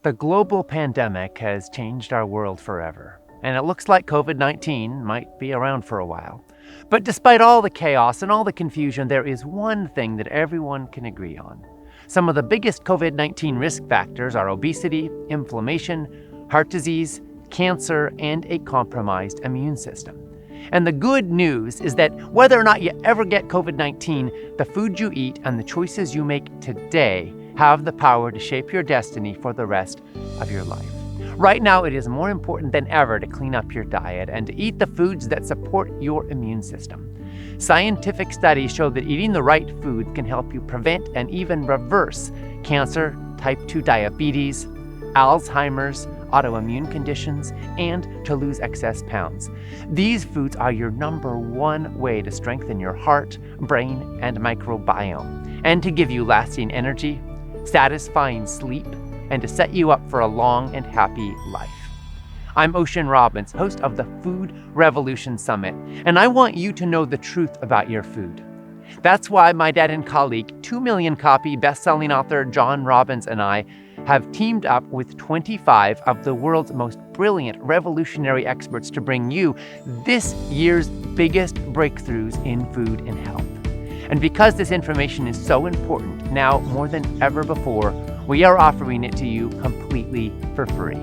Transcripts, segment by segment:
The global pandemic has changed our world forever, and it looks like COVID-19 might be around for a while. But despite all the chaos and all the confusion, there is one thing that everyone can agree on. Some of the biggest COVID-19 risk factors are obesity, inflammation, heart disease, cancer, and a compromised immune system. And the good news is that whether or not you ever get COVID-19, the food you eat and the choices you make today have the power to shape your destiny for the rest of your life. Right now, it is more important than ever to clean up your diet and to eat the foods that support your immune system. Scientific studies show that eating the right food can help you prevent and even reverse cancer, type 2 diabetes, Alzheimer's, autoimmune conditions, and to lose excess pounds. These foods are your number one way to strengthen your heart, brain, and microbiome, and to give you lasting energy, satisfying sleep, and to set you up for a long and happy life. I'm Ocean Robbins, host of the Food Revolution Summit, and I want you to know the truth about your food. That's why my dad and colleague, 2 million copy best-selling author John Robbins and I have teamed up with 25 of the world's most brilliant revolutionary experts to bring you this year's biggest breakthroughs in food and health. And because this information is so important now more than ever before, we are offering it to you completely for free.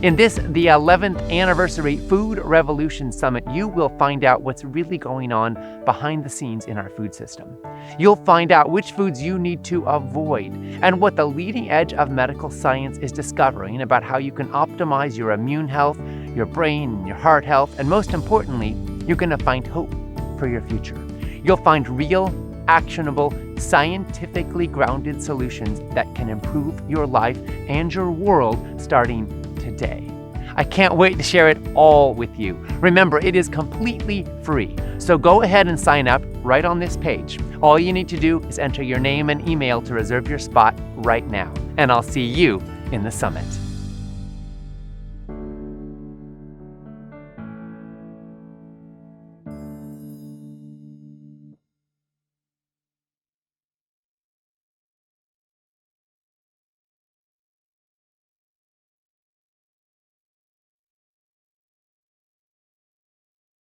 In this, the 11th anniversary Food Revolution Summit, you will find out what's really going on behind the scenes in our food system. You'll find out which foods you need to avoid and what the leading edge of medical science is discovering about how you can optimize your immune health, your brain, and your heart health, and most importantly, you're going to find hope for your future. You'll find real, actionable, scientifically grounded solutions that can improve your life and your world starting today. I can't wait to share it all with you. Remember, it is completely free. So go ahead and sign up right on this page. All you need to do is enter your name and email to reserve your spot right now. And I'll see you in the summit.